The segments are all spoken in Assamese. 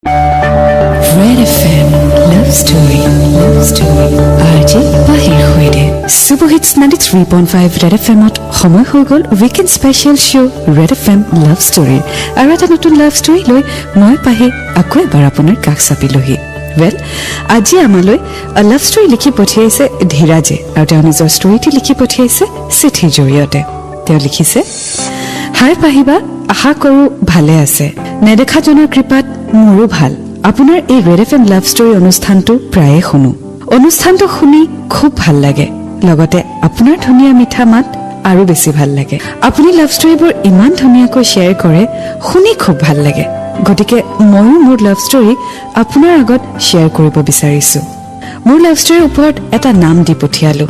Red FM Love Story RJ Bahir Hoide Super Hits 93.5 Red FM at সময় হৈ গল weekend special show Red FM Love Story আৰু এটা নতুন লাভ ষ্টৰী লৈ মই পাহি আকৌ এবাৰ আপোনাৰ কাষ চাপিলোহি Well, আজি আমালৈ লাভ ষ্টৰী লিখি পঠিয়াইছে ধীৰাজে আৰু তেওঁ নিজৰ ষ্টৰীটি লিখি পঠিয়াইছে চিঠিৰ জৰিয়তে তেওঁ লিখিছে হাই পাহিবা আশা কৰো ভালে আছে নেদেখা জনৰ কৃপাত মোৰো ভাল আপোনাৰ এই ৰেড এফএম লাভ ষ্টৰী অনুষ্ঠানটো প্ৰায়ে শুনো অনুষ্ঠানটো শুনি খুব ভাল লাগে লগতে আপোনাৰ ধুনীয়া মিঠা মাত আৰু বেছি ভাল লাগে আপুনি লাভ ষ্টৰীবোৰ ইমান ধুনীয়াকৈ শ্বেয়াৰ কৰে শুনি খুব ভাল লাগে গতিকে ময়ো মোৰ লাভ ষ্টৰী আপোনাৰ আগত শ্বেয়াৰ কৰিব বিচাৰিছো মোৰ লাভ ষ্টৰীৰ ওপৰত এটা নাম দি পঠিয়ালো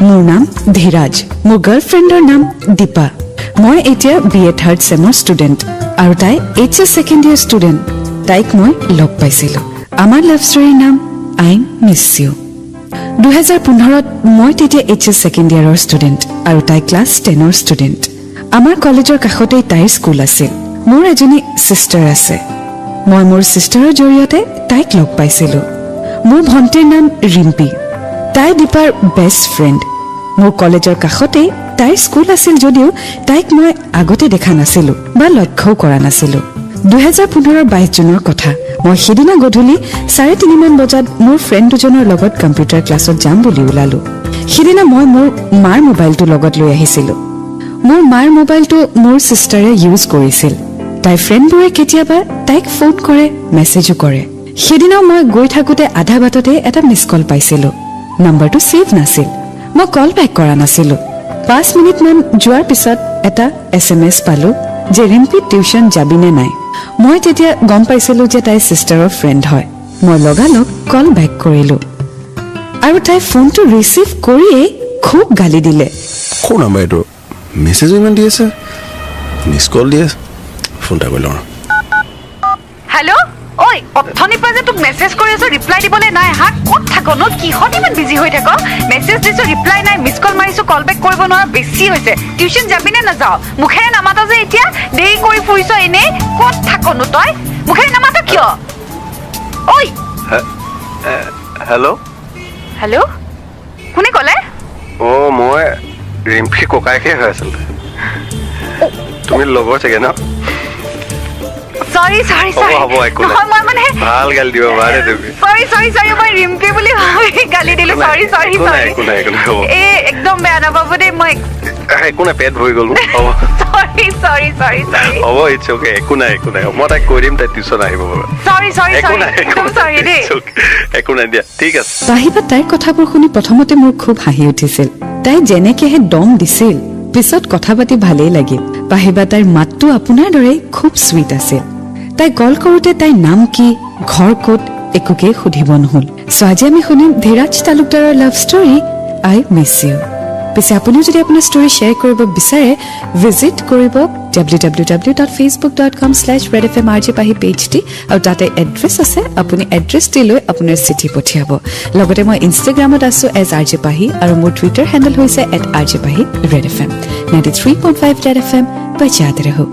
মোৰ নাম ধীৰাজ মোৰ গাৰ্লফ্ৰেণ্ডৰ নাম দীপা মই এতিয়া বিএ থাৰ্ড ছেমৰ ষ্টুডেণ্ট আৰু তাই এইচএছ ছেকেণ্ড ইয়াৰ ষ্টুডেণ্ট তাইক মই লগ পাইছিলো আমাৰ লাভ ষ্টৰীৰ নাম আই মিছ ইউ 2015ত মই তেতিয়া এইচএছ ছেকেণ্ড ইয়াৰৰ ষ্টুডেণ্ট আৰু তাই ক্লাছ 10ৰ ষ্টুডেণ্ট আমাৰ কলেজৰ কাষতেই তাইৰ স্কুল আছিল মোৰ এজনী সিস্টাৰ আছে মই মোৰ সিস্টাৰৰ জৰিয়তে তাইক লগ পাইছিলো মোৰ ভণ্টিৰ নাম ৰিম্পি তাই দীপাৰ বেষ্ট ফ্ৰেণ্ড মোৰ কলেজৰ কাষতেই তাইৰ স্কুল আছিল যদিও তাইক মই আগতে দেখা নাছিলো বা লক্ষ্যও কৰা নাছিলো 2015ৰ 22 জুনৰ কথা মই সিদিনা গধূলি 3:30 মান বজাত মোৰ ফ্ৰেণ্ড দুজনৰ লগত কম্পিউটাৰ ক্লাছত যাম বুলি ওলালো সিদিনা মই মোৰ মাৰ মোবাইলটো লগত লৈ আহিছিলো মোৰ মাৰ মোবাইলটো মোৰ সিস্টাৰে ইউজ কৰিছিল তাই ফ্ৰেণ্ডবোৰে কেতিয়াবা তাইক ফোন কৰে মেছেজো কৰে সিদিনা মই গৈ থাকোতে আধা বাটতে এটা মিছ কল পাইছিলো নম্বৰটো সেভ নাছিল মই কল বেক কৰা নাছিলো 5 মিনিট মান যোৱাৰ পিছত এটা এছএমএছ পালো যে ৰিম্পি টিউচন যাবিনে নাই মই তেতিয়া গম পাইছিলো যে তাই সিস্টাৰৰ ফ্ৰেণ্ড হয় মই লগালগ কল বেক কৰিলো আৰু তাই ফোনটো ৰিচিভ কৰিয়ে খুব গালি দিলে কোন নাম্বাৰ এইটো মেছেজ ইমান দি আছে মিছ কল দি আছে ফোনটা কৰিলো হেল্ল' ঐ অথনি পৰা যে তোক মেছেজ কৰি আছো ৰিপ্লাই দিবলৈ নাই হা ক'ত থাক ন কিহত ইমান বিজি হৈ থাক মেছেজ দিছো ৰিপ্লাই নাই মিছ কল মাৰিছো কল বেক কৰিব নোৱাৰা বেছি হৈছে টিউচন যাবিনে নাযাও মুখেৰে নামাতা যে এতিয়া দেৰি কৰি ফুৰিছ এনে ক'ত থাক ন তই মুখেৰে নামাতা কিয় ঐ হেল্ল' হেল্ল' কোনে ক'লে অ মই ৰিম্পি ককাইকে হৈ আছিল তুমি লগৰ চাগে ন সৰি নহয় মই মানে ভাল গালি দিব পাৰে তুমি সৰি মই ৰিম্পি বুলি ভাবি গালি দিলো সৰি এ একদম বেয়া নাপাব দেই মই একো নাই পেট ভৰি গ'ল সৰি হ'ব ইটছ অ'কে একো নাই মই তাইক কৈ দিম তাই টিউচন আহিব সৰি দেই একো নাই দিয়া ঠিক আছে পাহিবা তাইৰ কথাবোৰ শুনি প্ৰথমতে মোৰ খুব হাঁহি উঠিছিল তাই যেনেকেহে দম দিছিল পিছত কথা পাতি ভালেই লাগিল পাহিবা তাইৰ মাতটো আপোনাৰ দৰে খুব সুইট আছিল তাই কল কৰোতে তাইৰ নাম কি ঘৰ ক'ত একোকে সুধিব নহল সো আজি আমি শুনিম ধীৰাজ তালুকদাৰৰ love story I miss U পিছে আপুনিও যদি আপোনাৰ ষ্টৰী শ্বেয়াৰ কৰিব বিচাৰে ভিজিট কৰিব www.facebook.com/redfmrjpahi পেজটি আৰু তাতে এড্ৰেছ আছে আপুনি এড্ৰেছটি লৈ আপোনাৰ চিঠি পঠিয়াব লগতে মই ইনষ্টাগ্ৰামত আছো @rjpahi আৰু মোৰ টুইটাৰ হেণ্ডেল হৈছে @rjpahi redfm 93.5 redfm बजाते रहो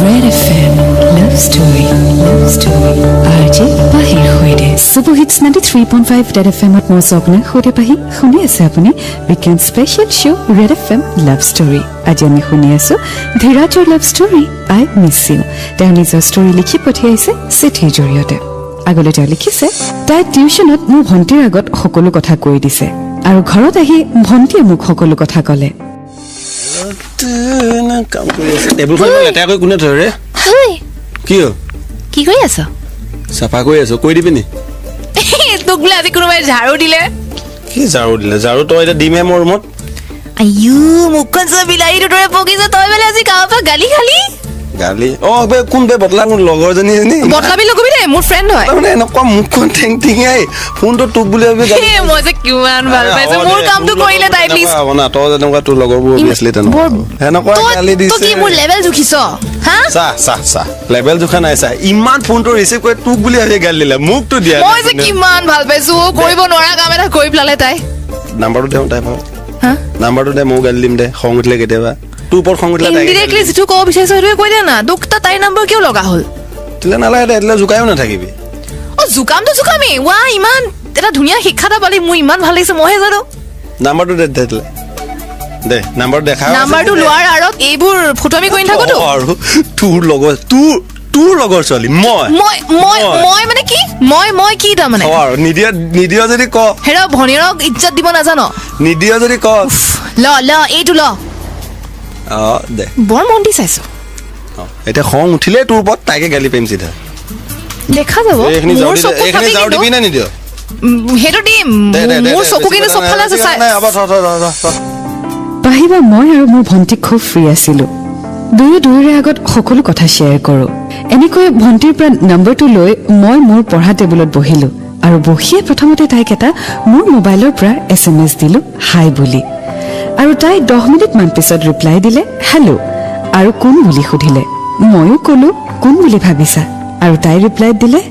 Red FM Love Story RJ Bahir Hoide Super Hits 93.5 Red FM at মই সপনে হোদে পাহি শুনি আছে আপুনি weekend special show Red FM Love Story আজি আমি শুনি আছো ধীৰাজৰ love story I miss you তেওঁ নিজৰ ষ্টৰী লিখি পঠিয়াইছে চিঠিৰ জৰিয়তে আগলৈ তেওঁ লিখিছে তাই টিউচনত মোৰ ভণ্টিৰ আগত সকলো কথা কৈ দিছে আৰু ঘৰত আহি ভণ্টিয়ে মোক সকলো কথা ক'লে কাম কৰি আছে টেবুলখন লেতেৰা কৰি কোনে ধৰে কি কৰি আছ চাফা কৰি আছো কৈ দিবি নি তোক বোলে আজি কোনোবাই ঝাৰু দিলে কি ঝাৰু দিলে ঝাৰু তই এতিয়া দিমে মোৰ ৰুমত আইও মুখখন চব বিলাহীটোৰ দৰে পকিছে তই বোলে আজি কাৰোবাৰ পৰা গালি খালি গালি অ বে কোন বে বদলা মোৰ লগৰজনী এজনী বদলাবি লগবি দে মোৰ ফ্ৰেণ্ড হয় মানে এনেকুৱা মুখখন ঠেং ঠেঙাই ফোনটো তোক বুলি ভাবি গালি মই যে কিমান ভাল পাইছো মোৰ কামটো কৰিলে তাই প্লিজ না তই যেনেকুৱা তোৰ লগৰবোৰ বিছলি তেনেকুৱা এনেকুৱা গালি দিছে তই কি মোৰ লেভেল জুখিছ হা চা লেভেল জুখা নাই চা ইমান ফোনটো ৰিচিভ কৰি তোক বুলি ভাবি গালি দিলে মুখটো দিয়া মই যে কিমান ভাল পাইছো কৰিব নোৱাৰা কাম এটা কৰি পেলালে তাই নাম্বাৰটো দে তাই পাব হা নাম্বাৰটো দে মই গালি দিম দে খং উঠিলে কেতিয়াবা তোৰ ওপৰত খং উঠিলে ইনডিৰেক্টলি যিটো ক'ব বিচাৰিছ সেইটোৱে কৈ দে না তোক তাইৰ নম্বৰ কিয় লগা হ'ল তিলে নালাগে দে এটলে জোকায়ো নাথাকিবি জোকামটো জোকামি ৱা ইমান এটা ধুনীয়া শিক্ষা এটা পালি মোৰ ইমান ভাল লাগিছে মইহে জানো নাম্বাৰটো দে তিলে দে নাম্বাৰ দেখা নাম্বাৰটো লোৱাৰ আৰত এইবোৰ ফটোমি কৰি নাথাকোতো আৰু তোৰ লগৰ ছোৱালী মই মানে কি মই কি তাৰ মানে আৰু নিদিয় যদি ক হেৰা ভনীৰক ইজ্জত দিব নাজানো নিদিয় যদি ক ল এইটো ল দে বৰ মন দি চাইছো এতিয়া খং উঠিলে তোৰ ওপৰত তাইকে গালি পাৰিম চিধা দেখা যাব এইখিনি যাওঁ দিবি নে নিদিয় সেইটো দিম মোৰ চকু কিন্তু চবফালে আছে পাহিবা মই আৰু মোৰ ভণ্টি খুব ফ্ৰী আছিলো দুয়োৰে আগত সকলো কথা শ্বেয়াৰ কৰোঁ এনেকৈ ভণ্টিৰ পৰা নম্বৰটো লৈ মই মোৰ পঢ়া টেবুলত বহিলো আৰু বহিয়ে প্ৰথমতে তাইক এটা মোৰ মোবাইলৰ পৰা SMS দিলো হাই বুলি আৰু তাই 10 মিনিটমান পিছত ৰিপ্লাই দিলে হেল্ল' আৰু কোন বুলি সুধিলে ময়ো ক'লো কোন বুলি ভাবিছা আৰু তাই ৰিপ্লাই দিলে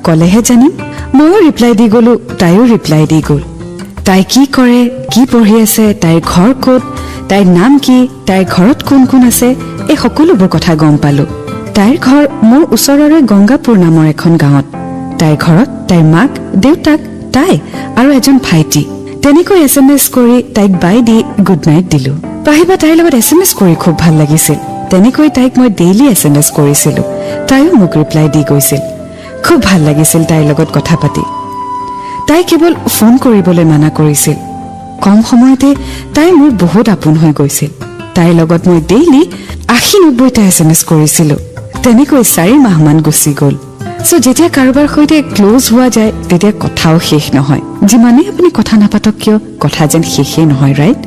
ক'লেহে জানিম ময়ো ৰিপ্লাই দি গ'লো তাইও ৰিপ্লাই দি গ'ল তাই কি কৰে কি পঢ়ি আছে তাইৰ ঘৰ ক'ত তাইৰ নাম কি তাইৰ ঘৰত কোন কোন আছে এই সকলোবোৰ কথা গম পালো তাইৰ ঘৰ মোৰ ওচৰৰে গংগাপুৰ নামৰ এখন গাঁৱত তাইৰ ঘৰত তাইৰ মাক দেউতাক তাই আৰু এজন ভাইটি তেনেকৈ SMS কৰি তাইক বাই দি গুড নাইট দিলো পাহিবা তাইৰ লগত SMS কৰি খুব ভাল লাগিছিল তেনেকৈ তাইক মই ডেইলি SMS কৰিছিলো তাইও মোক ৰিপ্লাই দি গৈছিল খুব ভাল লাগিছিল তাইৰ লগত কথা পাতি তাই কেৱল ফোন কৰিবলৈ মানা কৰিছিল কম সময়তে তাই মোৰ বহুত আপোন হৈ গৈছিল তাইৰ লগত মই ডেইলি 80-90টা SMS কৰিছিলো তেনেকৈ 4 মাহমান গুচি গ'ল সো যেতিয়া কাৰোবাৰ সৈতে ক্লোজ হোৱা যায় তেতিয়া কথাও শেষ নহয় যিমানে আপুনি কথা নাপাতক কিয় কথা যেন শেষেই নহয় ৰাইট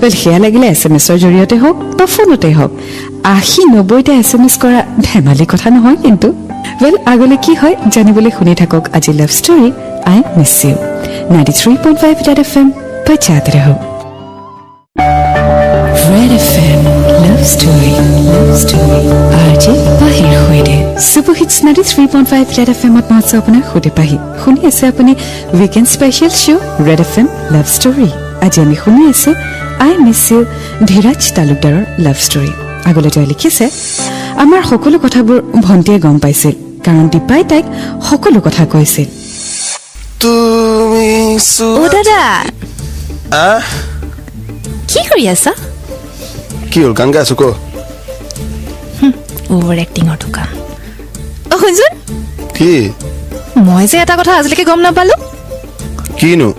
ৱেল সেয়া লাগিলে SMS-ৰ জৰিয়তে হওক বা ফোনতে হওক 80-90টা SMS কৰা ধেমালি কথা নহয় কিন্তু ৱেল আগলৈ কি হয় জানিবলৈ শুনি থাকক আজি লাভ story I miss U 93.5 Red FM बजाते रहो Red FM Love Story RJ बाहिर होइदे super hits 93.5 Red FM at मात्र अपना खुदे पाही खुनी ऐसे अपने weekend special show Red FM Love Story आज আমি শুনি আছো আই মিছ ইউ ধীৰাজ তালুকদাৰৰ লাভ ষ্টৰী আগলৈ যাই লিখিছে আমাৰ সকলো কথাবোৰ ভণ্টিয়ে গম পাইছিল কাৰণ দীপাই তাইক সকলো কথা কৈছিল তুমি ও দাদা কি কৰি আছা কি হ'ল গান গাইছো ক ওভাৰ এক্টিঙৰ দোকান শুনচোন কি মই যে এটা কথা আজিলৈকে গম নাপালো কিনো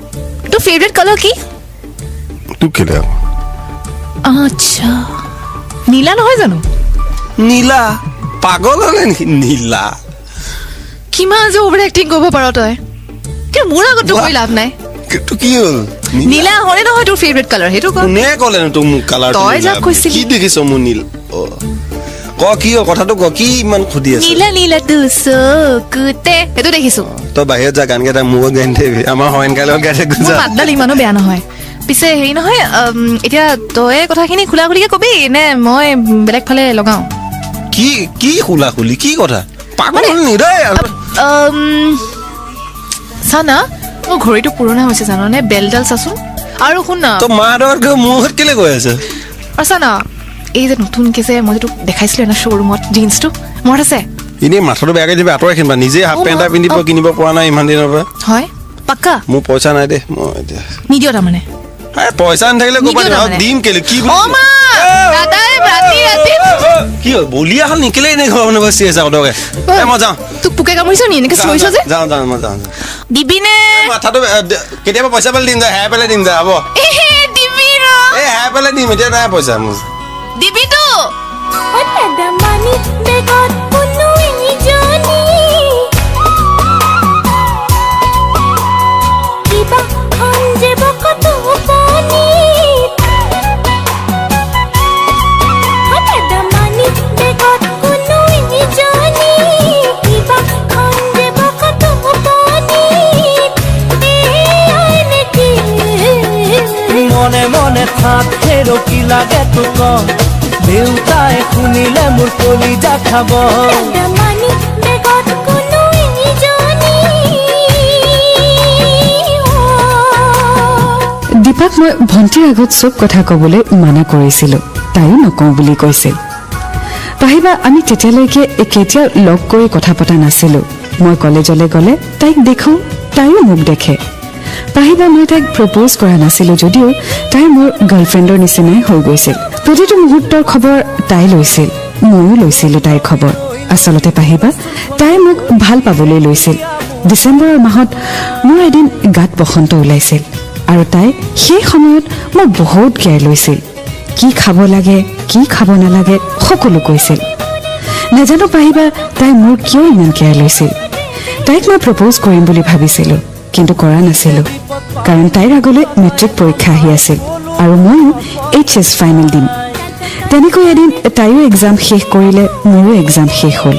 তোৰ ফেভৰেট কালাৰ কি তোক কেলে আচ্ছা নীলা নহয় জানো নীলা পাগল হলে নেকি নীলা কিমান যে ওভাৰ এক্টিং কৰিব পাৰ তই কি মোৰ আগত তো কৈ লাভ নাই কিন্তু কি হ'ল নীলা হলে নহয় তোৰ ফেভৰেট কালাৰ সেইটো ক নে ক'লে তোৰ মোক কালাৰ তই যা কৈছিলি কি দেখিছ মোৰ নীল ক কি কথাটো ক কি ইমান খুদি আছে নীলা নীলা তু চকুতে সেইটো দেখিছো তই বাহিৰত যা গান গাই মোক গান দেবি আমাৰ হয়ন কালত গাই গুজা মাতডাল ইমানো বেয়া নহয় পিছে হেৰি নহয় এতিয়া তই কথাখিনি খোলা খুলিকে কবি নে মই বেলেগ ফালে লগাও কি কি খোলা খুলি কি কথা পাগল নি ৰে চানা মোৰ ঘড়ীটো পুৰণা হৈছে জাননে বেলডাল চাচোন আৰু শুন না তো মাৰৰ মুখত কেলে গৈ আছে চানা এই যে নতুনকে যে মই তোক দেখাইছিলো না শ্ব'ৰুমত জিন্সটো মনত আছে এনেই মাথাটো বেয়াকৈ দিবি আঁতৰাই কিনিবা নিজে হাফ পেণ্ট এটা পিন্ধিব কিনিব পৰা নাই ইমান দিনৰ পৰা হয় পাক্কা মোৰ পইচা নাই দে মই এতিয়া নিদিয় তাৰমানে পইচা নাথাকিলে দিম কেলে কি কি হ'ল বলিয়া হ'ল নিকেলে এনে ঘৰ মানে বচি আছে অদকে মই যাওঁ তোক পোকে কামুৰিছ নি এনেকে চিঞৰিছ যে যাওঁ মই যাওঁ দিবি নে মাথাটো কেতিয়াবা পইচা পালে দিম যা হেৰাই পেলাই দিম যা হ'ব দিবি ৰ এই হেৰাই পেলাই দিম এতিয়া নাই পইচা মোৰ দিবি তো মনে মনে থাকে ৰকি লাগে তোক দেউতাই শুনিলে মোৰ কলিজা খাব দীপাক মই ভণ্টিৰ আগত চব কথা ক'বলৈ মানা কৰিছিলোঁ তাইও নকওঁ বুলি কৈছিল পাহিবা আমি তেতিয়ালৈকে কেতিয়াও লগ কৰি কথা পতা নাছিলোঁ মই কলেজলৈ গ'লে তাইক দেখোঁ তাইও মোক দেখে পাহিবা মই তাইক প্ৰপ'জ কৰা নাছিলোঁ যদিও তাই মোৰ গাৰ্লফ্ৰেণ্ডৰ নিচিনাই হৈ গৈছিল প্ৰতিটো মুহূৰ্তৰ খবৰ তাই লৈছিল ময়ো লৈছিলোঁ তাইৰ খবৰ আচলতে পাহিবা তাই মোক ভাল পাবলৈ লৈছিল ডিচেম্বৰৰ মাহত মোৰ এদিন গাত বসন্ত ওলাইছিল আৰু তাই সেই সময়ত মই বহুত কেয়াৰ লৈছিল কি খাব লাগে কি খাব নালাগে সকলো কৈছিল নাজানো পাহিবা তাই মোৰ কিয় ইমান কেয়াৰ লৈছিল তাইক মই প্ৰপ'জ কৰিম বুলি ভাবিছিলোঁ কিন্তু কৰা নাছিলোঁ কাৰণ তাইৰ আগলৈ মেট্ৰিক পৰীক্ষা আহি আছিল আৰু ময়ো HS ফাইনেল দিম তেনেকৈ এদিন তাইও এক্সাম শেষ কৰিলে মোৰো এক্সাম শেষ হ'ল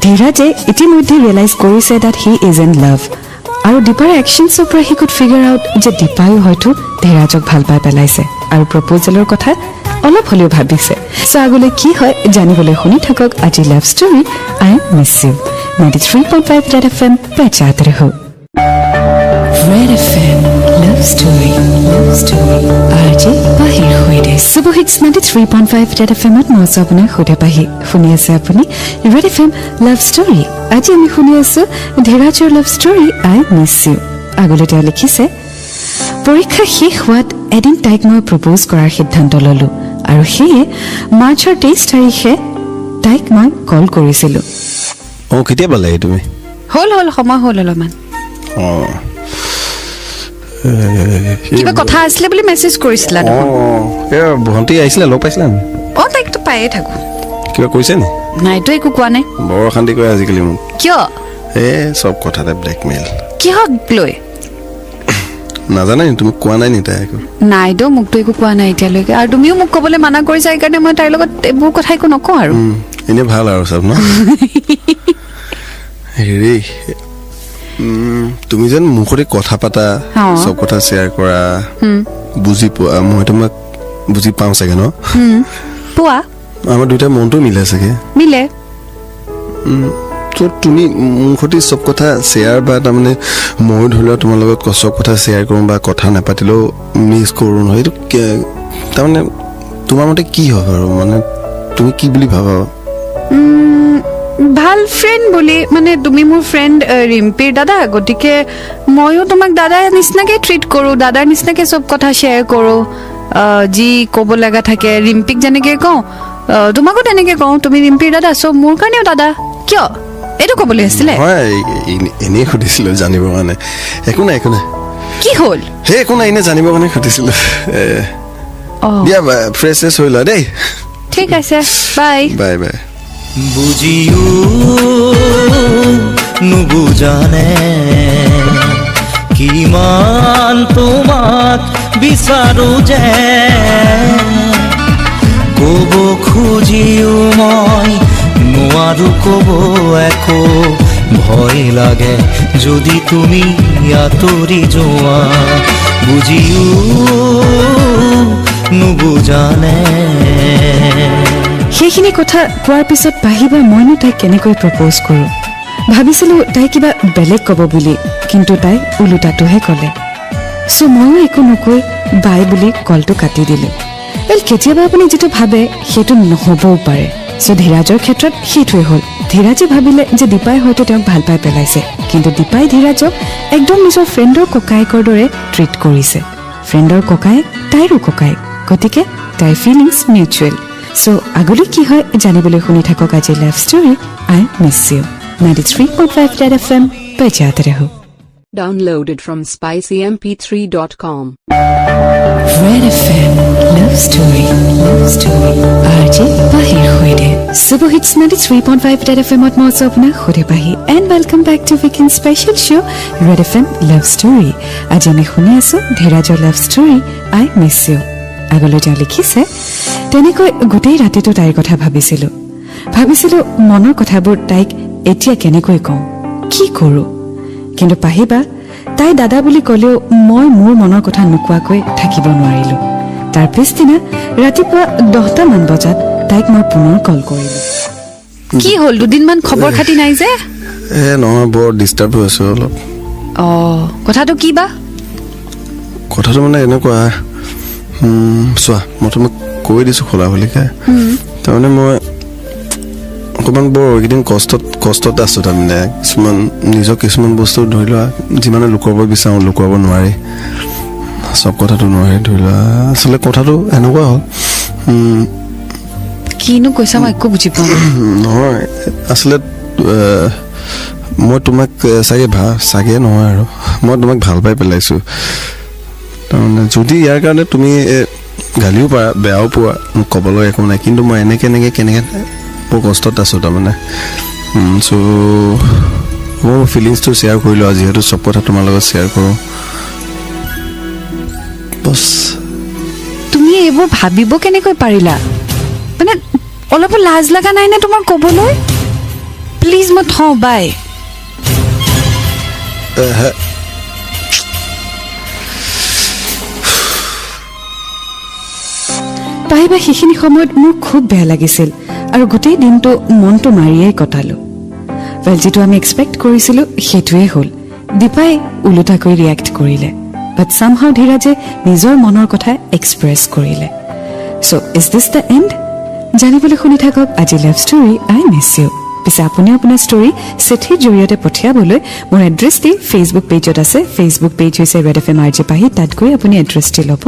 ধীৰাজে ইতিমধ্যে ৰিয়েলাইজ কৰিছে date he is in love আৰু দীপাৰ একশ্যনছৰ পৰা হি কুড ফিগাৰ আউট যে দীপায়ো হয়তো ধীৰাজক ভাল পাই পেলাইছে আৰু প্ৰপ'জেলৰ কথা অলপ হ'লেও ভাবিছে চ' আগলৈ কি হয় জানিবলৈ শুনি থাকক আজি লাভ story I miss U 93.5 Red FM बचाते रहो Red FM Love Story RJ बाहिर हुईदे सुबह हिट्स 93.5 Red FM at मौज अपने खुदे बाहिर শুনি আছে আপুনি Red FM Love Story আজি আমি শুনি আছো ধীৰাজৰ love story I miss you আগলৈ তেওঁ লিখিছে পৰীক্ষা শেষ হোৱাত এদিন তাইক মই প্ৰপ'জ কৰাৰ সিদ্ধান্ত ললো আৰু সেয়ে মাৰ্চৰ 23 তাৰিখে তাইক মই কল কৰিছিলোঁ কেতিয়া পালে তুমি হল সময় হল অলপমান কিবা কথা আছিলে বুলি মেছেজ কৰিছিলা ভণ্টি আহিছিলে লগ পাইছিলা তাইকতো পায়ে থাকো কিবা কৈছে নি নাইতো একো কোৱা নাই বৰ অশান্তি কৰে আজিকালি মোক কিয় চব কথাতে ব্লেকমেইল কিহক লৈ নাজানে তুমি কোৱা নাই নি তাই একো নাইতো মোকতো একো কোৱা নাই এতিয়ালৈকে আৰু তুমিও মোক ক'বলৈ মানা কৰিছা সেইকাৰণে মই তাইৰ লগত এইবোৰ কথা একো নকওঁ আৰু এনে ভাল আৰু চব ন হেৰি তুমি যেন মুখতে কথা পাতা চব কথা শ্বেয়াৰ কৰা বুজি পোৱা মই তোমাক বুজি পাওঁ চাগে ন পোৱা আমাৰ দুটা মনটো মিলে চাগে মিলে তো তুমি মুখতে চব কথা শ্বেয়াৰ বা তাৰমানে মই ধৰি লোৱা তোমাৰ লগত চব কথা শ্বেয়াৰ কৰোঁ বা কথা নাপাতিলেও মিছ কৰোঁ নহয় এইটো তাৰমানে তোমাৰ মতে কি হয় আৰু মানে তুমি কি বুলি ভাবা ভাল ফ্ৰেণ্ড বুলি মানে তুমি মোৰ ফ্ৰেণ্ড ৰিম্পিৰ দাদা গতিকে ময়ো তোমাক দাদাৰ নিচিনাকে ট্ৰিট কৰোঁ দাদাৰ নিচিনাকে চব কথা শ্বেয়াৰ কৰোঁ যি ক'ব লগা থাকে ৰিম্পিক যেনেকে কওঁ তোমাকো তেনেকে কওঁ তুমি ৰিম্পিৰ দাদা চ' মোৰ কাৰণেও দাদা কিয় এইটো ক'বলৈ আছিলে এনেই সুধিছিলোঁ জানিবৰ কাৰণে একো নাই কি হ'ল সেই একো নাই এনেই জানিবৰ কাৰণে সুধিছিলোঁ দিয়া ফ্ৰেছ হৈ লোৱা দেই ঠিক আছে বাই বাই বাই বুজিও নুবুজানে কিমান তোমাক বিচাৰো যে ক'ব খুজিও মই নোৱাৰো ক'ব একো ভয় লাগে যদি তুমি আঁতৰি যোৱা বুজিও নুবুজানে সেইখিনি কথা কোৱাৰ পিছত পাহিবা মইনো তাইক কেনেকৈ প্ৰপ'জ কৰোঁ ভাবিছিলোঁ তাই কিবা বেলেগ ক'ব বুলি কিন্তু তাই ওলোটাটোহে ক'লে চ' ময়ো একো নকৈ বাই বুলি কলটো কাটি দিলোঁ কেতিয়াবা আপুনি যিটো ভাবে সেইটো নহ'বও পাৰে চ' ধীৰাজৰ ক্ষেত্ৰত সেইটোৱে হ'ল ধীৰাজে ভাবিলে যে দীপাই হয়তো তেওঁক ভাল পাই পেলাইছে কিন্তু দীপাই ধীৰাজক একদম নিজৰ ফ্ৰেণ্ডৰ ককায়েকৰ দৰে ট্ৰিট কৰিছে ফ্ৰেণ্ডৰ ককায়েক তাইৰো ককায়েক গতিকে তাইৰ ফিলিংছ মিউচুৱেল চ' আগলৈ কি হয় জানিবলৈ শুনি থাকক আজি লাভ story I miss U 93.5 Red FM बजाते रहो Downloaded from spicymp3.com Red FM Love Story RJ बाहिर हुईदे सुबह हिट्स 93.5 Red FM at मौज अपना खुदे बाहिर and welcome back to weekend special show Red FM Love Story आज আমি শুনি আছো ধীৰাজৰ love story I miss you আগলৈ যা লিখিছে তেনেকৈ গোটেই ৰাতিটো তাইৰ কথা ভাবিছিলোঁ মনৰ কথাবোৰ তাইক এতিয়া কেনেকৈ কওঁ কি কৰোঁ কিন্তু পাহিবা তাই দাদা বুলি ক'লেও মই মোৰ মনৰ কথা নোকোৱাকৈ থাকিব নোৱাৰিলোঁ তাৰ পিছদিনা ৰাতিপুৱা 10টামান বজাত তাইক মই পুনৰ কল কৰিলোঁ কি হ'ল দুদিনমান খবৰ খাতি নাই যে নহয় বৰ ডিষ্টাৰ্ব হৈ আছোঁ অলপ কথাটো কি বা কথাটো মানে এনেকুৱা চোৱা মই তোমাক কৈ দিছোঁ খোলা বুলিকে তাৰমানে মই অকণমান বৰ এইকেইদিন কষ্টত আছোঁ তাৰমানে নিজৰ কিছুমান বস্তু ধৰি লোৱা যিমানে লুকুৱাব বিচাৰোঁ লুকুৱাব নোৱাৰি চব কথাটো নোৱাৰি ধৰি লোৱা আচলতে কথাটো এনেকুৱা হ'ল কিনো কৈছা মই একো বুজি পোৱা নাই নহয় আচলতে মই তোমাক চাগে নহয় আৰু মই তোমাক ভাল পাই পেলাইছোঁ তাৰমানে যদি ইয়াৰ কাৰণে তুমি গালিও পাৰা বেয়াও পোৱা মোক ক'বলৈ একো নাই কিন্তু মই এনেকৈ কেনেকৈ বৰ কষ্টত আছোঁ তাৰমানে চ' মই ফিলিংছটো শ্বেয়াৰ কৰিলোঁ আৰু যিহেতু চব কথা তোমাৰ লগত শ্বেয়াৰ কৰোঁ বছ তুমি এইবোৰ ভাবিব কেনেকৈ পাৰিলা মানে অলপো লাজ লগা নাই নে তোমাৰ ক'বলৈ প্লিজ মই থওঁ বাই পাহিবা সেইখিনি সময়ত মোৰ খুব বেয়া লাগিছিল আৰু গোটেই দিনটো মনটো মাৰিয়েই কটালো ৱেল যিটো আমি এক্সপেক্ট কৰিছিলোঁ সেইটোৱেই হ'ল দীপাই ওলোটাকৈ ৰিয়েক্ট কৰিলে বাট চামহাও ধীৰাজে নিজৰ মনৰ কথা এক্সপ্ৰেছ কৰিলে চ' ইজ দিছ দ্য এণ্ড জানিবলৈ শুনি থাকক আজি লাভ ষ্টৰী আই মিছ ইউ পিছে আপুনি আপোনাৰ ষ্টৰী চিঠিৰ জৰিয়তে পঠিয়াবলৈ মোৰ এড্ৰেছটি ফেচবুক পেজত আছে ফেচবুক পেজ হৈছে Red F M RJ Pahi তাত গৈ আপুনি এড্ৰেছটি ল'ব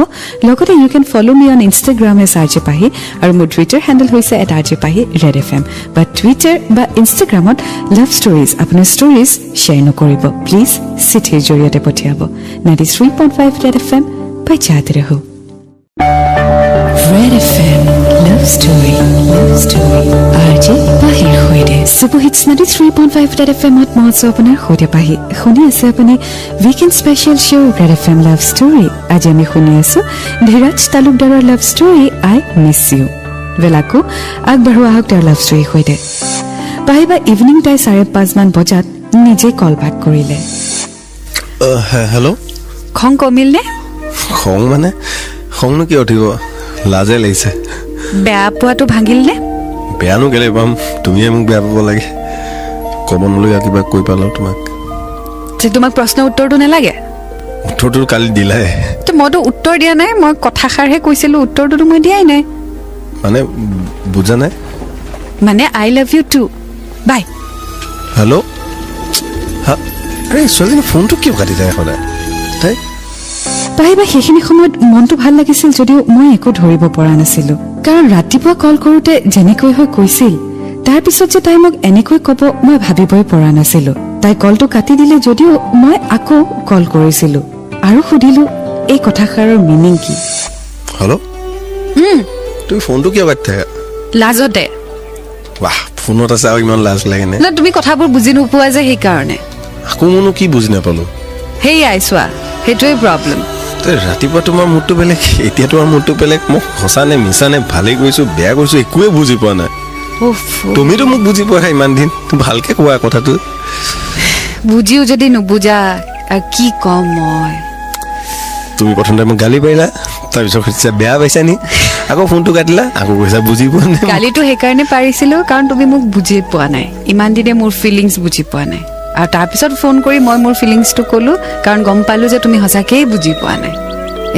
লগতে you can follow' me on Instagram as RJ Pahi আৰু মোৰ টুইটাৰ হেণ্ডেল হৈছে @RJ Pahi Red F M বা টুইটাৰ বা ইনষ্টাগ্ৰামত লাভ ষ্টৰিজ আপোনাৰ ষ্টৰিজ শ্বেয়াৰ নকৰিব প্লিজ চিঠিৰ জৰিয়তে পঠিয়াব 93.5 ৰেড এফ এম বাজাতে ৰহো Red FM Love Story RJ Pahir Hoide Superhits 93.5 Red FM at Motso Apnar Hoide Pahi Khuni ase apani weekend special show Red FM Love Story Aaj ami khuni asu Dhiraj Talukdarar Love Story I Miss You Velako Akbaru ahok tar love story hoide Pahiba evening tai 5:30 man bojat nije call back korile hello' Khong komil ne খং মানে খংনো কিয় উঠিব লাজে লাগিছে বেয়া পোৱাটো ভাঙিল নে বেয়ানো কেলে পাম তুমিয়ে মোক বেয়া পাব লাগে ক'ব নলগা কিবা কৈ পালো তোমাক যে তোমাক প্ৰশ্ন উত্তৰটো নালাগে উত্তৰটো কালি দিলাই তো মইতো উত্তৰ দিয়া নাই মই কথাষাৰহে কৈছিলোঁ উত্তৰটো মই দিয়াই নাই মানে বুজা নাই মানে I love you too bye hello' আৰে ছোৱালীজনী ফোনটো কিয় কাটি যায় সদায় তাই পাহিবা সেইখিনি সময়ত মনটো ভাল লাগিছিল যদিও মই একো ধৰিব পৰা নাছিলোঁ কাৰণ ৰাতিপুৱা কল কৰোঁতে যেনেকৈ হৈ কৈছিল তাৰপিছত যে তাই মোক এনেকৈ ক'ব মই ভাবিবই পৰা নাছিলোঁ তাই কলটো কাটি দিলে যদিও মই আকৌ কল কৰিছিলোঁ আৰু সুধিলোঁ এই কথাষাৰৰ মিনিং কি হেল্ল' তুমি ফোনটো কিয় কাটি থাকা লাজতে বাহ ফোনত আছে আৰু ইমান লাজ লাগে নে তুমি কথাবোৰ বুজি নোপোৱা যে সেইকাৰণে আকৌ মনো কি বুজি নাপালো সেয়াই চোৱা সেইটোৱেই প্ৰব্লেম ৰাতিপুৱা তোমাৰ মুডটো বেলেগ এতিয়া তোমাৰ মুডটো বেলেগ মোক সঁচা নে মিছা নে ভালেই কৰিছোঁ বেয়া কৰিছোঁ একোৱে বুজি পোৱা নাই তুমিতো মোক বুজি পোৱা ইমান দিন ভালকে কোৱা কথাটো বুজিও যদি নুবুজা আৰু কি কম মই তুমি প্ৰথমতে মোক গালি পাৰিলা তাৰপিছত সুধিছা বেয়া পাইছা নি আকৌ ফোনটো কাটিলা আকৌ কৈছা বুজি পোৱা নাই গালিটো সেইকাৰণে পাৰিছিলোঁ কাৰণ তুমি মোক বুজি পোৱা নাই ইমান দিনে মোৰ ফিলিংছ বুজি পোৱা নাই আৰু তাৰপিছত ফোন কৰি মই মোৰ ফিলিংছটো ক'লোঁ কাৰণ গম পালোঁ যে তুমি সঁচাকেই বুজি পোৱা নাই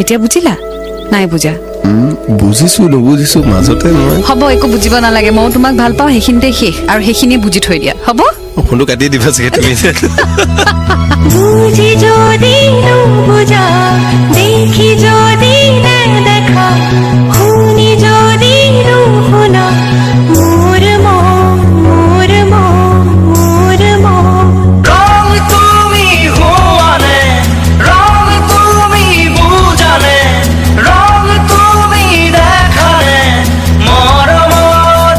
এতিয়া বুজিলা নাই বুজা বুজিছোঁ নুবুজিছোঁ মাজতে মই হ'ব একো বুজিব নালাগে মই তোমাক ভাল পাওঁ সেইখিনিতে শেষ আৰু সেইখিনিয়ে বুজি থৈ দিয়া হ'ব ফোনটো কাটি দিবা চাগে তুমি বুঝি যদি নুবুজা দেখি যদি দেখা শুনি যদি নুশুনা মোর মন মোর মন মোর মন রং তুমি হওয়ানে রং তুমি বুঝানে রং তুমি দেখানে মরমত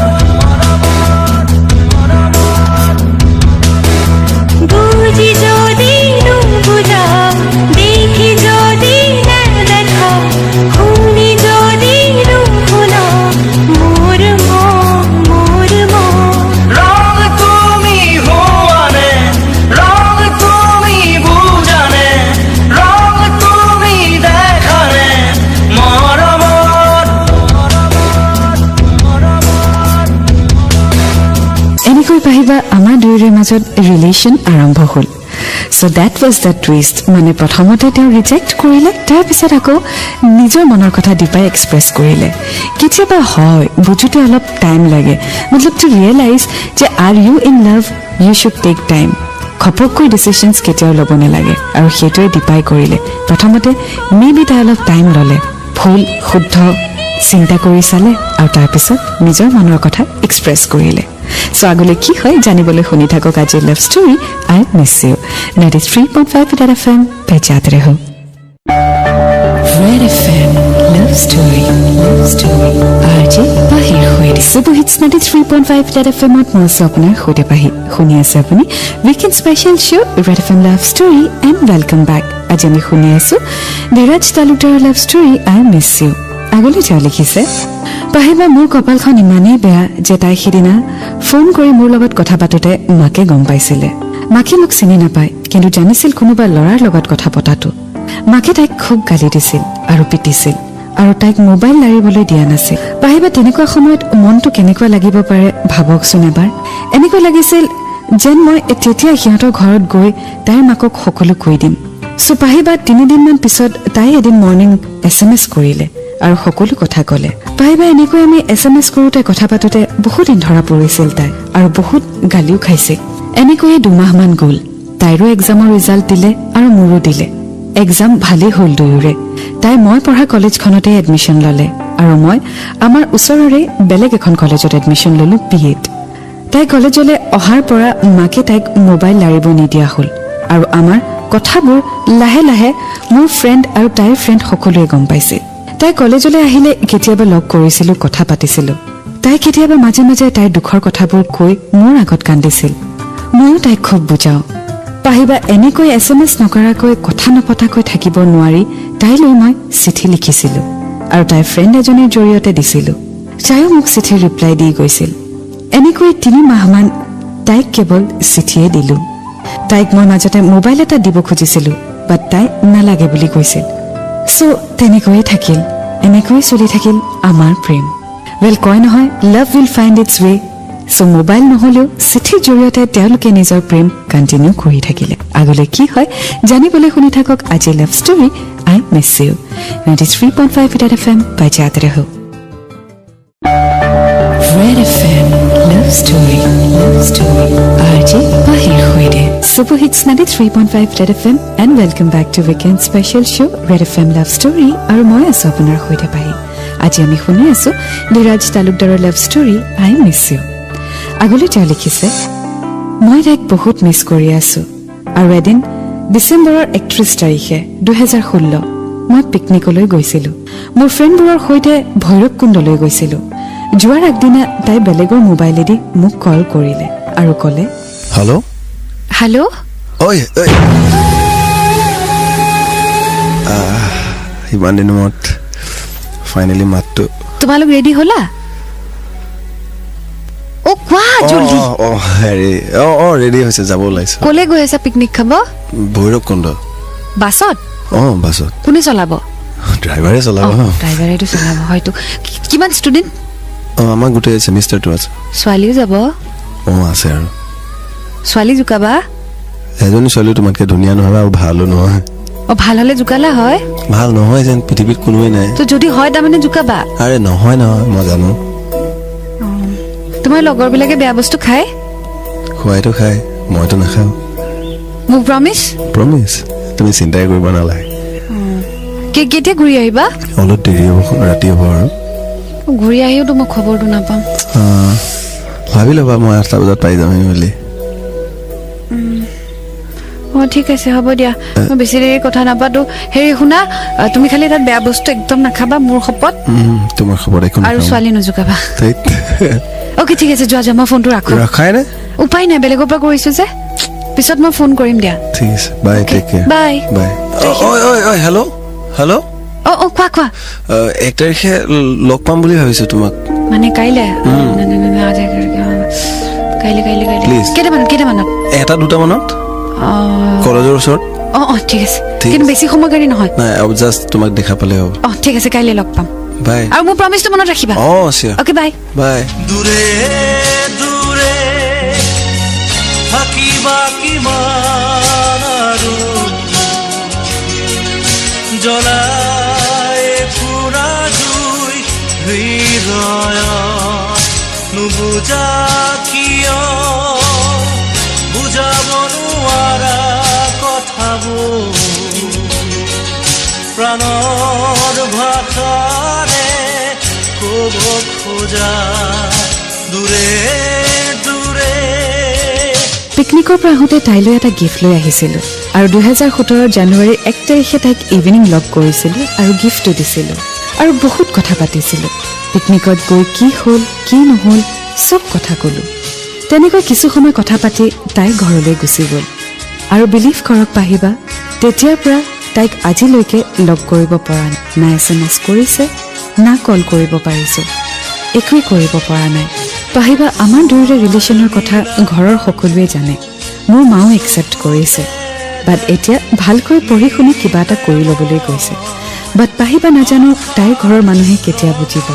বুঝি যদি নুবুজা দেখি যদি দেখা শুনি যদি নুশুনা মোর মন মোর মন রং তুমি হওয়ানে রং তুমি বুঝানে রং তুমি দেখানে মরমত এনেকৈ পাহিবা আমাৰ দুয়োৰে মাজত ৰিলেশ্যন আৰম্ভ হ'ল চ' ডেট ৱাজ দ্য টুইষ্ট মানে প্ৰথমতে তেওঁ ৰিজেক্ট কৰিলে তাৰপিছত আকৌ নিজৰ মনৰ কথা দীপাই এক্সপ্ৰেছ কৰিলে কেতিয়াবা হয় বুজোতে অলপ টাইম লাগে মতলব টু ৰিয়েলাইজ যে are you in love you should take time ঘপককৈ ডিচিশ্যনছ কেতিয়াও ল'ব নালাগে আৰু সেইটোৱে দীপাই কৰিলে প্ৰথমতে মেবি তাই অলপ টাইম ল'লে ভুল শুদ্ধ চিন্তা কৰি চালে আৰু তাৰপিছত নিজৰ মনৰ কথা এক্সপ্ৰেছ কৰিলে চ' আগলৈ কি হয় জানিবলৈ শুনি থাকক আজিৰ লাভ story I miss U 93.5 Red FM পেজাতে ৰহ Red FM Love Story আজি পাহিৰ সৈতে সুবহিত 93.5 Red FM ত মই আপোনাৰ সৈতে পাহি শুনি আছে আপুনি weekend special show' Red FM Love Story and welcome back আজি আমি শুনি আছোঁ ধীৰাজ তালুকদাৰৰ love story I miss you আগলৈ তেওঁ লিখিছে পাহিবা মোৰ কপালখন ইমানেই বেয়া যে তাই সিদিনা ফোন কৰি মোৰ লগত কথা পাতোতে মাকে গম পাইছিলে মাকে মোক চিনি নাপায় কিন্তু জানিছিল কোনোবা ল'ৰাৰ লগত কথা পতাটো মাকে তাইক খুব গালি দিছিল আৰু পিটিছিল আৰু তাইক মোবাইল লাৰিবলৈ দিয়া নাছিল পাহিবা তেনেকুৱা সময়ত মনটো কেনেকুৱা লাগিব পাৰে ভাবকচোন এবাৰ এনেকুৱা লাগিছিল যেন মই তেতিয়া সিহঁতৰ ঘৰত গৈ তাইৰ মাকক সকলো কৈ দিম চ' পাহিবা 3 দিনমান পিছত তাই এদিন মৰ্ণিং SMS কৰিলে আৰু সকলো কথা ক'লে পাহিবা এনেকৈ আমি SMS কৰোঁতে কথা পাতোতে বহুত দিন ধৰা পৰিছিল তাই আৰু বহুত গালিও খাইছিল এনেকৈয়ে 2 মাহমান গ'ল তাইৰো এক্সামৰ ৰিজাল্ট দিলে আৰু মোৰো দিলে এক্সাম ভালেই হ'ল দুয়োৰে তাই মই পঢ়া কলেজখনতে এডমিশ্যন ল'লে আৰু মই আমাৰ ওচৰৰে বেলেগ এখন কলেজত এডমিশ্যন ল'লোঁ BA তাই কলেজলৈ অহাৰ পৰা মাকে তাইক মোবাইল লাৰিব নিদিয়া হ'ল আৰু আমাৰ কথাবোৰ লাহে লাহে মোৰ ফ্ৰেণ্ড আৰু তাইৰ ফ্ৰেণ্ড সকলোৱে গম পাইছিল তাই কলেজলৈ আহিলে কেতিয়াবা লগ কৰিছিলোঁ কথা পাতিছিলোঁ তাই কেতিয়াবা মাজে মাজে তাইৰ দুখৰ কথাবোৰ কৈ মোৰ আগত কান্দিছিল ময়ো তাইক খুব বুজাওঁ পাহিবা এনেকৈ SMS নকৰাকৈ কথা নপতাকৈ থাকিব নোৱাৰি তাইলৈ মই চিঠি লিখিছিলোঁ আৰু তাইৰ ফ্ৰেণ্ড এজনীৰ জৰিয়তে দিছিলোঁ তাইও মোক চিঠিৰ ৰিপ্লাই দি গৈছিল এনেকৈ 3 মাহমান তাইক কেৱল চিঠিয়ে দিলোঁ তাইক মই মাজতে মোবাইল এটা দিব খুজিছিলোঁ বাট তাই নালাগে বুলি কৈছিল চ' তেনেকৈয়ে থাকিল এনেকৈয়ে চলি থাকিল আমাৰ প্ৰেম ৱেল কয় নহয় love will find its way so' mobile নহ'লেও চিঠিৰ জৰিয়তে তেওঁলোকে নিজৰ প্ৰেম কণ্টিনিউ কৰি থাকিলে আগলৈ কি হয় জানিবলৈ শুনি থাকক আজি লাভ story I miss U 93.5 Red FM বাজাতে ৰহ Red FM Love Story আজি পাহিৰ সৈতে সুবহিত 93.5 Red FM and welcome back to weekend special show Red FM Love Story আৰু মই আছো আপোনাৰ সৈতে পাহি আজি আমি শুনি আছো ধীৰাজ তালুকদাৰৰ love story I miss you আগলৈ তেওঁ লিখিছে মই তাইক বহুত মিছ কৰি আছো আৰু এদিন ডিচেম্বৰৰ 31 তাৰিখে 2016 মই পিকনিকলৈ গৈছিলোঁ মোৰ ফ্ৰেণ্ডবোৰৰ সৈতে ভৈৰৱকুণ্ডলৈ গৈছিলোঁ যোৱাৰ আগদিনা তাই বেলেগৰ মোবাইলেদি মোক কল কৰিলে আৰু ক'লে হেল্ল' হেল্ল' ঐ ইমান দিনৰ মূৰত ফাইনেলি মাতটো তোমালোক ৰেডি হ'লা অ কোৱা জলদি হেৰি ৰেডি হৈছে যাব ওলাইছো ক'লে গৈ আছা পিকনিক খাব ভৈৰৱকুণ্ড বাছত বাছত কোনে চলাব ড্ৰাইভাৰে চলাব ড্ৰাইভাৰেটো চলাব হয়তো কিমান ষ্টুডেণ্ট আমাৰ গোটেই ছেমিষ্টাৰটো আছে ছোৱালীও যাব আছে আৰু ছোৱালী জোকাবা এজনী ছোৱালী তোমাতকৈ ধুনীয়া নহয় আৰু ভালো নহয় ভাল হ'লে জোকালা হয় ভাল নহয় যেন পৃথিৱীত কোনোৱে নাই তো যদি হয় তাৰমানে জোকাবা আৰে নহয় মই জানো তোমাৰ লগৰবিলাকে বেয়া বস্তু খায় খোৱাইতো খায় মইতো নাখাওঁ মোক প্ৰমিছ তুমি চিন্তাই কৰিব নালাগে কেতিয়া ঘূৰি আহিবা অলপ দেৰি হ'ব ৰাতি হ'ব আৰু ঘূৰি আহিওতো মই খবৰটো নাপাম ভাবি ল'বা মই 8টা বজাত পাই যাম বুলি ঠিক আছে হ'ব দিয়া মই বেছি দেৰি কথা নাপাতো হেৰি শুনা তুমি খালি তাত বেয়া বস্তু একদম নাখাবা মোৰ শপত তোমাৰ খবৰ একো আৰু ছোৱালী নজোকাবা অ'কে ঠিক আছে যোৱা মই ফোনটো ৰাখাই নে উপায় নাই বেলেগৰ পৰা কৰিছো যে পিছত মই ফোন কৰিম দিয়া ঠিক আছে bye take care bye hello' কোৱা 1 তাৰিখে লগ পাম বুলি ভাবিছো তোমাক মানে কাইলে কেইটামানত 1-2টা মানত কলেজৰ ওচৰত ঠিক আছে কিন্তু বেছি সময় গাড়ী নহয় নাই জাষ্ট তোমাক দেখা পালে হ'ব ঠিক আছে কাইলৈ লগ পাম বাই আৰু মোৰ প্ৰমিছটো মনত ৰাখিবা চিয়ৰ অ'কে বাই দূৰে দূৰে থাকিবা কিমান আৰু জ্বলাই পুৰা জুই হৃদয় নুবুজা কিয় বুজাব নোৱাৰা কথাবোৰ প্ৰাণৰ ভাষাৰে ক'ব খোজা দূৰে দূৰে পিকনিকৰ পৰা আহোঁতে তাইলৈ এটা গিফ্ট লৈ আহিছিলোঁ আৰু 2017 জানুৱাৰীৰ 1 তাৰিখে তাইক ইভিনিং লগ কৰিছিলোঁ আৰু গিফ্টটো দিছিলোঁ আৰু বহুত কথা পাতিছিলোঁ পিকনিকত গৈ কি হ'ল কি নহ'ল চব কথা ক'লোঁ তেনেকৈ কিছু সময় কথা পাতি তাই ঘৰলৈ গুচি গ'ল আৰু বিলিভ কৰক পাহিবা তেতিয়াৰ পৰা তাইক আজিলৈকে লগ কৰিব পৰা নাই না SMS কৰিছে না কল কৰিব পাৰিছোঁ একোৱেই কৰিব পৰা নাই পাহিবা আমাৰ দুয়োৰে ৰিলেশ্যনৰ কথা ঘৰৰ সকলোৱে জানে মোৰ মাও একচেপ্ট কৰিছে বাট এতিয়া ভালকৈ পঢ়ি শুনি কিবা এটা কৰি ল'বলৈ কৈছে বাট পাহিবা নাজানো তাইৰ ঘৰৰ মানুহে কেতিয়া বুজিব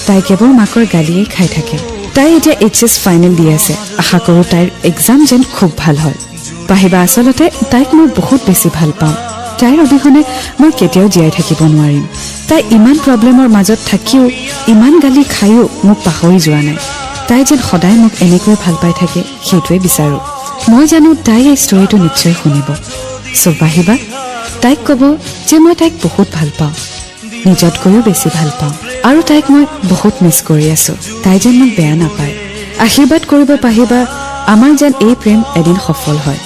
তাই কেৱল মাকৰ গালিয়েই খাই থাকে তাই এতিয়া HS ফাইনেল দি আছে আশা কৰোঁ তাইৰ এক্সাম যেন খুব ভাল হয় পাহিবা আচলতে তাইক মই বহুত বেছি ভাল পাওঁ তাইৰ অবিহনে মই কেতিয়াও জীয়াই থাকিব নোৱাৰিম তাই ইমান প্ৰব্লেমৰ মাজত থাকিও ইমান গালি খায়ো মোক পাহৰি যোৱা নাই তাই যেন সদায় মোক এনেকৈ ভাল পাই থাকে সেইটোৱে বিচাৰোঁ মই জানো তাই এই ষ্টৰিটো নিশ্চয় শুনিব চ' পাহিবা তাইক ক'ব যে মই তাইক বহুত ভাল পাওঁ নিজতকৈও বেছি ভাল পাওঁ আৰু তাইক মই বহুত মিছ কৰি আছোঁ তাই যেন মোক বেয়া নাপায় আশীৰ্বাদ কৰিব পাহিবা আমাৰ যেন এই প্ৰেম এদিন সফল হয়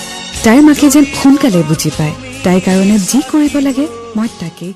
তাইৰ মাকে যেন সোনকালে বুজি পায় তাইৰ কাৰণে যি কৰিব লাগে মই তাকেই